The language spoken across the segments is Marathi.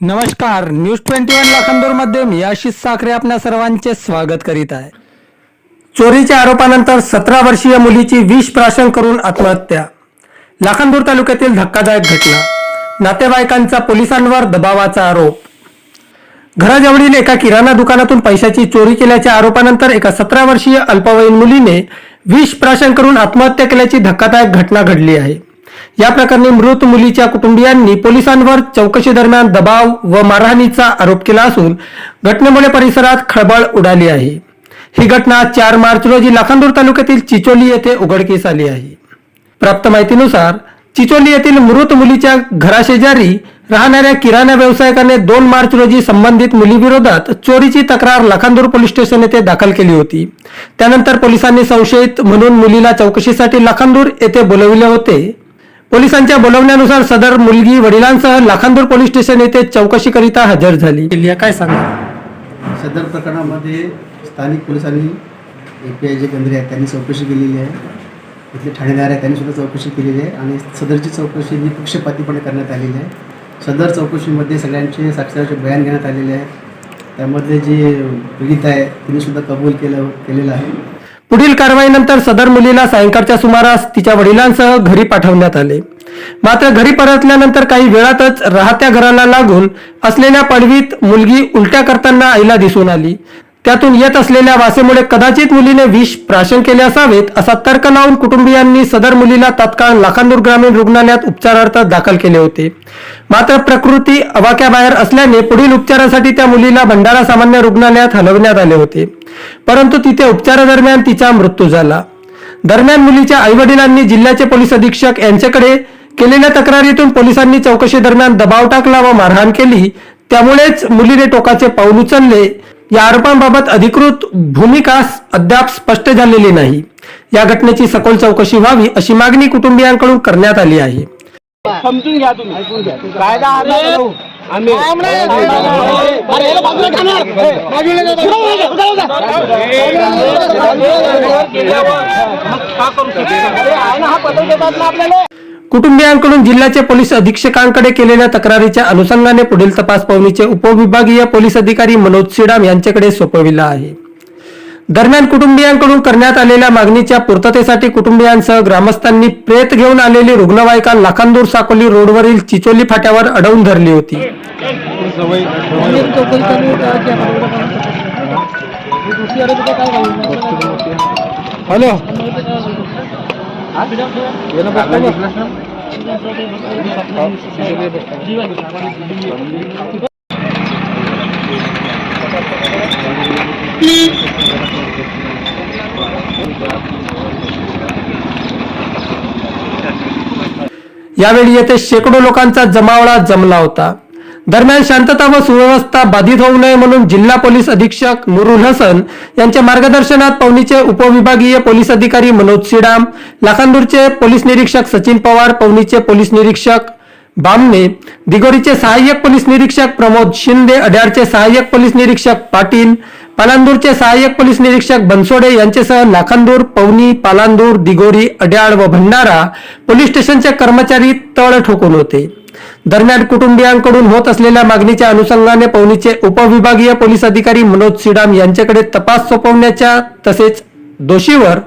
नमस्कार, न्यूज 21 लाखांदूरमध्ये मी आशिष साखरे आपल्या सर्वांचे स्वागत करीत आहे। चोरीच्या आरोपानंतर 17 वर्षीय मुलीची विष प्राशन करून आत्महत्या। लाखांदूर तालुक्यातील धक्कादायक घटना। नातेवाईकांचा पोलिसांवर दबावाचा आरोप। घराजवळील एका किराणा दुकानातून पैशाची चोरी केल्याच्या आरोपानंतर एका 17 वर्षीय अल्पवयीन मुलीने विष प्राशन करून आत्महत्या केल्याची धक्कादायक घटना घडली आहे। या प्रकरणी मृत मुलीच्या कुटुंबियांनी पोलिसांवर चौकशी दरम्यान दबाव व मारहाणीचा आरोप केला असून घटनेमुळे परिसरात खळबळ उडाली आहे। ही घटना 4 मार्च रोजी लाखांदूर तालुक्यातील चिचोली येथे उघडकीस आली आहे। प्राप्त माहितीनुसार चिचोली येथील मृत मुलीच्या घराशेजारी राहणाऱ्या किराणा व्यावसायिकाने 2 मार्च रोजी संबंधित मुलीविरोधात चोरीची तक्रार लाखांदूर पोलीस स्टेशन येथे दाखल केली होती। त्यानंतर पोलिसांनी संशयित म्हणून मुलीला चौकशीसाठी लाखांदूर येथे बोलविले होते। पोलिसांच्या बोलवण्यानुसार सदर मुलगी वडिलांसह लाखांदूर पोलीस स्टेशन येथे चौकशीकरिता हजर झाली। काय सांगा? सदर प्रकरणामध्ये स्थानिक पोलिसांनी API जे केंद्र आहेत त्यांनी चौकशी केलेली आहे। इथले ठाणेदार आहेत त्यांनी सुद्धा चौकशी केलेली आहे आणि सदरची चौकशी निपक्षपातीपणे करण्यात आलेली आहे। सदर चौकशीमध्ये सगळ्यांचे साक्षीदाराचे बयान घेण्यात आलेले आहेत। त्यामध्ये जे पीडित आहे तिने सुद्धा कबूल केलेलं आहे। पुढील कारवाईनंतर सदर मुलीला सायंकाळच्या सुमारास तिच्या वडिलांसह घरी पाठवण्यात आले। मात्र घरी परतल्यानंतर काही वेळातच राहत्या घराला लागून असलेल्या पडवीत मुलगी उलट्या करताना आईला दिसून आली। त्यातून येत असलेल्या वासेमुळे कदाचित मुलीने विष प्राशन केले असावेत असा तर्क लावून कुटुंबियांनी सदर मुलीला तात्काळ लाखांदूर ग्रामीण रुग्णालयात उपचारार्थ दाखल केले होते। मात्र प्रकृती आवाक्याबाहेर असल्याने पुढील उपचारासाठी त्या मुलीला भंडारा सामान्य रुग्णालयात हलवण्यात आले होते, परंतु तिथे उपचारादरम्यान तिचा मृत्यू झाला। दरम्यान मुलीच्या आईवडिलांनी जिल्ह्याचे पोलीस अधीक्षक यांच्याकडे केलेल्या तक्रारीतून पोलिसांनी चौकशी दरम्यान दबाव टाकला व मारहाण केली, त्यामुळेच मुलीने टोकाचे पाऊल उचलले। या आरोपांबाबत अधिकृत भूमिका अद्याप स्पष्ट झालेली नाही। या घटनेची सखोल चौकशी व्हावी अशी मागणी कुटुंबियांकडून करण्यात आली आहे। समजून घ्या, तुम्ही ऐकून घ्या। कायदा आम्ही कुटुंबियांकडून जिल्ह्याचे पोलीस अधीक्षकांकडे केलेल्या तक्रारीच्या अनुषंगाने पुढील तपास पाहणीचे उपविभागीय पोलीस अधिकारी मनोज सिडाम यांच्याकडे सोपविला आहे। दरम्यान कुटुंबियांकडून करण्यात आलेल्या मागणीच्या पूर्ततेसाठी कुटुंबियांसह ग्रामस्थांनी प्रेत घेऊन आलेली रुग्णवाहिका लाखांदूर साकोली रोडवरील चिचोली फाट्यावर अडवून धरली होती। हॅलो, यावेळी येथे शेकडो लोकांचा जमावळा जमला होता। दरम्यान शांतता व सुव्यवस्था बाधित होऊ नये म्हणून जिल्हा पोलीस अधीक्षक नुरुल हसन यांच्या मार्गदर्शनात पवनीचे उपविभागीय पोलीस अधिकारी मनोज सिडाम, लाखांदूरचे पोलीस निरीक्षक सचिन पवार, पवनीचे पोलीस निरीक्षक बामणे, दिगोरीचे सहाय्यक पोलीस निरीक्षक प्रमोद शिंदे, अड्याळचे सहाय्यक पोलीस निरीक्षक पाटील, पालांदूरचे सहाय्यक पोलीस निरीक्षक बनसोडे यांच्यासह लाखांदूर, पवनी, पालांदूर, दिगोरी, अड्याळ व भंडारा पोलीस स्टेशनचे कर्मचारी तळ ठोकून होते। दरम्यान कुटुंबियांकडून होत असलेल्या मागणीच्या अनुषंगाने पवनीचे उपविभागीय पोलीस अधिकारी मनोज सिडाम यांच्याकडे तपास सोपवण्याच्या तसेच दोषीवर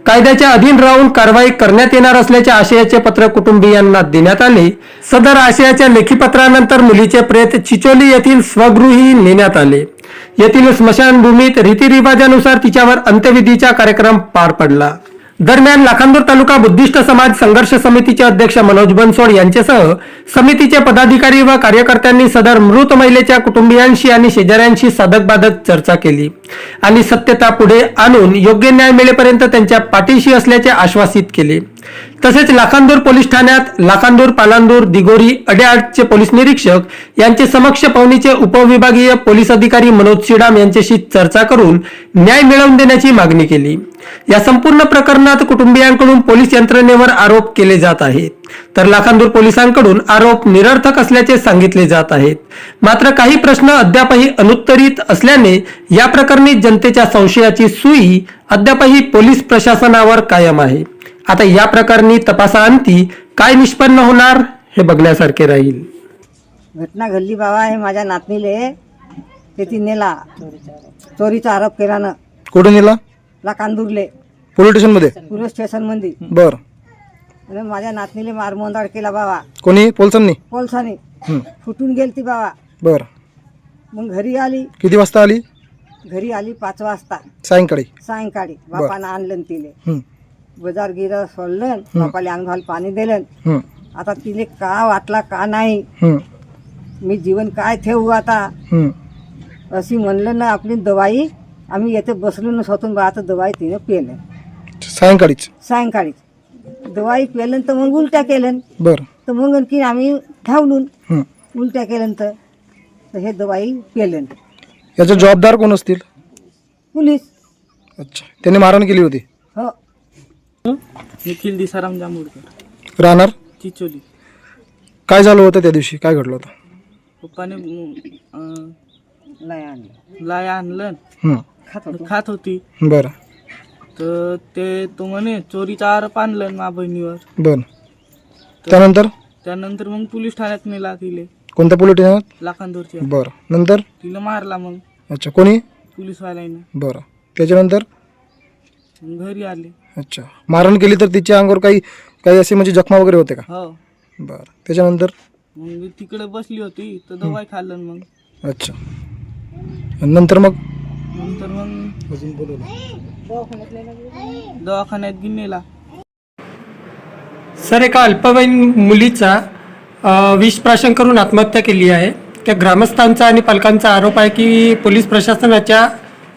कायद्याच्या अधीन राहून कारवाई करण्यात येणार असल्याच्या आशयाचे पत्र कुटुंबियांना देण्यात आले। सदर आशयाच्या लेखी पत्रानंतर मुलीचे प्रेत चिचोली येथील स्वगृही नेण्यात आले। येथील स्मशानभूमीत रीतिरिवाजानुसार तिच्यावर अंत्यविधीचा कार्यक्रम पार पडला। दरम्यान लाखांदूर तालुका बुद्धिस्ट समाज संघर्ष समितीचे अध्यक्ष मनोज बनसोड यांच्यासह समितीचे पदाधिकारी व कार्यकर्त्यांनी सदर मृत महिलेच्या कुटुंबियांशी आणि शेजाऱ्यांशी साधकबाधक चर्चा केली आणि सत्यता पुढे आणून योग्य न्याय मिळेपर्यंत त्यांच्या पाठीशी असल्याचे आश्वासित केले। तसेच लाखांदूर पोलीस ठाण्यात लाखांदूर, पालांदूर, दिगोरी, अड्याळचे पोलीस निरीक्षक यांचे समक्ष पवनीचे उपविभागीय पोलीस अधिकारी मनोज सिडाम यांच्याशी चर्चा करून न्याय मिळवून देण्याची मागणी केली। या संपूर्ण प्रकरणात कुटुंबियांकडून पोलीस यंत्रणेवर आरोप केले जात आहेत, तर लाखांदूर पोलिसांकडून आरोप निरर्थक असल्याचे सांगितले जात आहेत। मात्र काही प्रश्न अद्यापही अनुत्तरित असल्याने या प्रकरणी जनतेच्या संशयाची सुई अद्यापही पोलीस प्रशासनावर कायम आहे। आता या प्रकरणी तपासाअंती काय निष्पन्न होणार हे बघण्यासारखे राहील। घटना घडली बाबा. हे माझ्या नातनीले ते नेला, चोरीचा आरोप केला ना. कुठे नेला? ला कांदूरले पोलीस स्टेशनमध्ये. पोलीस स्टेशन मध्ये. बर. आणि माझ्या नातनीले मारमोंदाड केला बाबा. कोणी? पोलिसांनी? पोलसाने. हं. फुटून गेलती बाबा. बर. मग घरी आली. किती वाजता आली? घरी आली 5 वाजता सायंकाळी. सायंकाळी. बापानं आणलं न तिले. हं. बाजार गिर सोडलं, बापाला अंग घाल पाणी दिलं. हं. आता तिले का वाटला का नाही, हं. मी जीवन काय ठेवू आता, हं. अशी म्हणलं ना. आपली दवाई आम्ही येथे बसलो न स्वतून बा. आता दवाई तिने पेलं सायंकाळीच. सायंकाळी. दवाई पेलं तर मग उलट्या केलं. बर. तर मग आणखी आम्ही धावलून हं. उलट्या केलं तर हे दवाई पेलं. याचे जबाबदार कोण असतील? पोलीस. अच्छा, त्यांनी मारहाण केली होती. हो. निखिल दिसाराम जांभूळकर, राहणार चिचोली. काय झालं होतं त्या दिवशी? काय घडलं होतं? पप्पाने नाही आणलं. लाय आणलं, हं. खात होती. बरं. तर तो म्हणे चोरीचा आरोप आणलं मा बहिणीवर. बरं. त्यानंतर? त्यानंतर मग पोलीस ठाण्यात नेला तिले, कोणत्या पोलीस स्टेशनात? लाखांदूरच्या. बरं. नंतर? तिला मारला मग अच्छा, कोणी? पोलीसवाल्याने. बरं. त्याच्यानंतर? मग घरी आले. अच्छा, मारहाण केली तर तिच्या अंगावर काही काही असे म्हणजे जखमा वगैरे होते का? हो. बरं. त्याच्यानंतर? मग तिकडे बसली होती तर दवाई खाल्लं मग. अच्छा. आणि नंतर मग? नंतर मग दवाखान्यात घेऊन नेला. सर, एका अल्पवयीन मुलीचा विष प्राशन करून आत्महत्या केली आहे. त्या ग्रामस्थांचा आणि पालकांचा आरोप आहे की पोलीस प्रशासनाच्या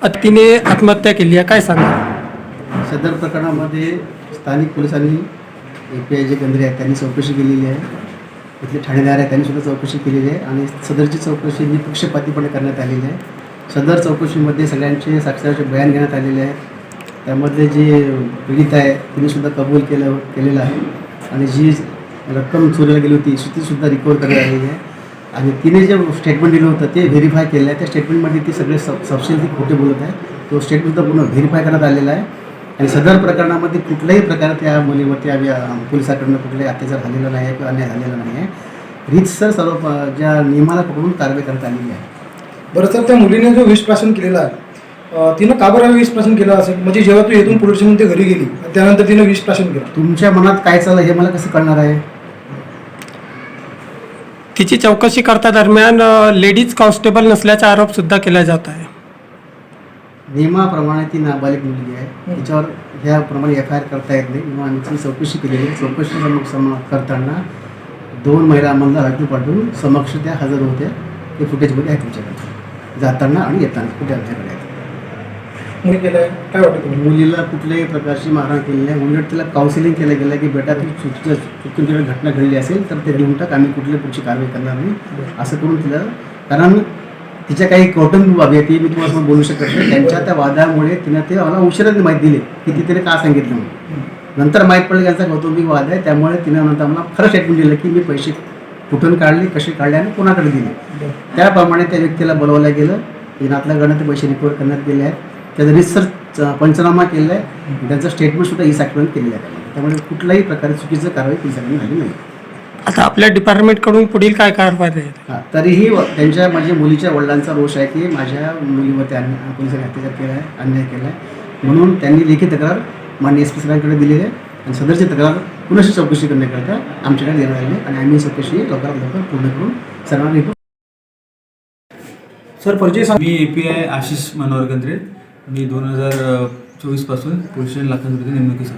अतीने आत्महत्या केली आहे. काय सांगा? सदर प्रकरणामध्ये स्थानिक पोलिसांनी API जे गंधरे आहेत त्यांनी चौकशी केलेली आहे. इथले ठाणेदार आहेत त्यांनी सुद्धा चौकशी केलेली आहे आणि सदरची चौकशी निपक्षपातीपणे करण्यात आलेली आहे. सदर चौकशीमध्ये सगळ्यांचे साक्षीदाराचे बयान घेण्यात आलेले आहेत. त्यामधले जे पीडित आहे तिने सुद्धा कबूल केलेलं आहे आणि जी रक्कम चोरीला गेली होती तीसुद्धा रिकवर करण्यात आलेली आहे. आणि तिने जे स्टेटमेंट दिलं होतं ते व्हेरीफाय केलं आहे. त्या स्टेटमेंटमध्ये ती सगळे सबसेल ती खोटे बोलत आहे. तो स्टेटमेंटसुद्धा पूर्ण व्हेरीफाय करण्यात आलेला आहे. आणि सदर प्रकरणामध्ये कुठल्याही प्रकारे त्या मुलीवरती पोलिसाकडनं कुठलाही अत्याचार झालेला नाही आहे किंवा अन्याय झालेला नाही आहे. रीतसर सर्व ज्या नियमाला पकडून कारवाई करण्यात आलेली आहे. बरं सर, त्या मुलीने जो विष प्राशन केलेला आहे तिनं का बरं विष प्राशन केलं असेल? म्हणजे जेव्हा तू येथून पोलीस स्टेशन घरी गेली त्यानंतर तिनं विष प्राशन केलं, तुमच्या मनात काय चाललं हे मला कसं कळणार आहे? तिची चौकशी करता दरम्यान लेडीज कॉन्स्टेबल नसल्याचा आरोप सुद्धा केला जात आहे. नियमाप्रमाणे ती नाबालिक मुलगी आहे. तिच्यावर ह्याप्रमाणे FIR करता येत नाही म्हणून आम्ही ती चौकशी केलेली आहे. चौकशी करताना 2 महिला अंमलदार पाठवून समक्ष त्या हजर होत्या. ते फुटेजमध्ये आहे तुमच्याकडे, जाताना आणि येताना कुठे आमच्याकडे आहेत. मुली केलं काय वाटतं? मुलीला कुठल्याही प्रकारची मारहाण केली नाही. उलट तिला काउन्सिलिंग केलं गेलं की बेटा ती चुकून तिला घटना घडली असेल तर ते देऊन टाक, आम्ही कुठली पुढची कारवाई करणार नाही असं करून तिला. कारण तिच्या काही कौटुंबिक बाबी आहे ती मी तुम्हाला बोलू शकत नाही. त्यांच्या त्या वादामुळे तिनं ते मला उशिराने माहिती दिली की ती तिने का सांगितलं म्हणून. नंतर माहीत पडलं त्यांचा कौटुंबिक वाद आहे. त्यामुळे तिनं नंतर मला खरं स्टेटमेंट दिलं की मी पैसे कुठून काढले, कसे काढले आणि कोणाकडे दिले. त्याप्रमाणे त्या व्यक्तीला बोलवलं गेलं. नातलाकडनं ते पैसे रिकवर करण्यात गेले आहेत. त्याचा रिसर्च पंचनामा केलेला आहे. त्यांचं स्टेटमेंटसुद्धा E-साक्षीकरण केलेलं आहे. त्यामुळे कुठल्याही प्रकारे चुकीचं कारवाई पोलिसांनी झाली नाही. आता आपल्या डिपार्टमेंटकडून पुढील काय कारवाई आहे? हां, तरीही त्यांच्या माझ्या मुलीच्या वडिलांचा रोष आहे की माझ्या मुलीवरती पोलिसांनी अत्याचार केला आहे, अन्याय केला आहे. म्हणून त्यांनी लेखी तक्रार माननीय SP साहेबांकडे दिलेली आहे आणि सदरची तक्रार पुनश्च चौकशी करण्याकरता आमच्याकडे देण्यात आली आणि आम्ही चौकशी लवकरात लवकर पूर्ण करून सर्वांना रिपोर्ट. सर परिचय सांग. मी API आशिष मनोहर गंद्रे. मी 2024 पासून पोलीस स्टेशन लाखांदूरच्या नेमणुकीचा.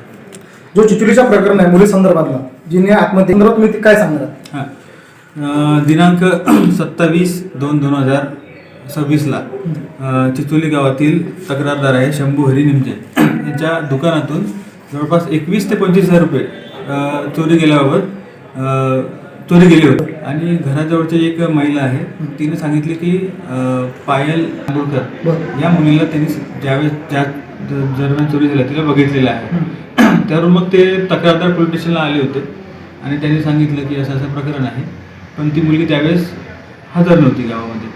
जो चिचोलीचा प्रकरण आहे मुली संदर्भातला, जिने आत्महत्या संदर्भात तुम्ही काय सांगणार? हां, दिनांक 27/2/2026ला चिचोली गावातील तक्रारदार आहे शंभू हरी निमजे यांच्या दुकानातून जवळपास 21 ते 25 हजार रुपये चोरी गेले होते. आणि घराजवळची एक महिला आहे तिने सांगितले की पायल आंबोळकर या मुलीला त्यांनी ज्या दरम्यान चोरी झाल्या तिला बघितलेलं आहे. त्यावरून मग ते तक्रारदार पोलीस स्टेशनला आले होते आणि त्यांनी सांगितलं की असं प्रकरण आहे. पण ती मुलगी त्यावेळेस हजर नव्हती गावामध्ये.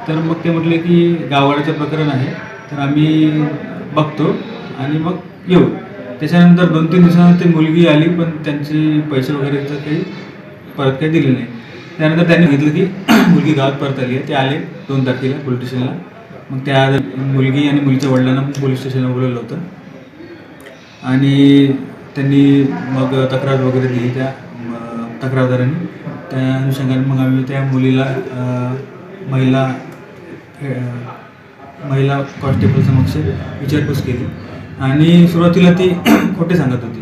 तर मग ते म्हटले की गाववाड्याचं प्रकरण आहे तर आम्ही बघतो आणि मग येऊ. त्याच्यानंतर 2-3 दिवसानंतर ती मुलगी आली पण त्यांचे पैसे वगैरेचं काही परत काही दिले नाही. त्यानंतर त्यांनी घेतलं की मुलगी गावात परत आली आहे. ते आले 2 तारखेला पोलीस स्टेशनला. मग त्या मुलगी आणि मुलीच्या वडिलांना पोलीस स्टेशनला बोलवलं होतं आणि त्यांनी मग तक्रार वगैरे दिली त्या तक्रारदारांनी. त्या अनुषंगाने मग आम्ही त्या मुलीला महिला कॉन्स्टेबल समक्ष विचारपूस केली आणि सुरुवातीला ती खोटे सांगत होती,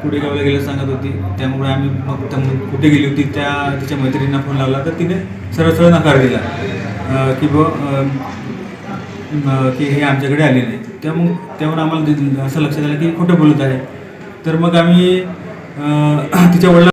कुठे गावाला गेलं सांगत होती. त्यामुळे आम्ही मग कुठे गेली होती तिच्या मैत्रिणींना फोन लावला तर तिने सरळ नकार दिला की की हे आमच्याकडे आले नाही. त्यामुळे आम्हाला असं लक्षात आलं की खोटं बोलत आहे. तर मग आम्ही तिच्या वडिलांना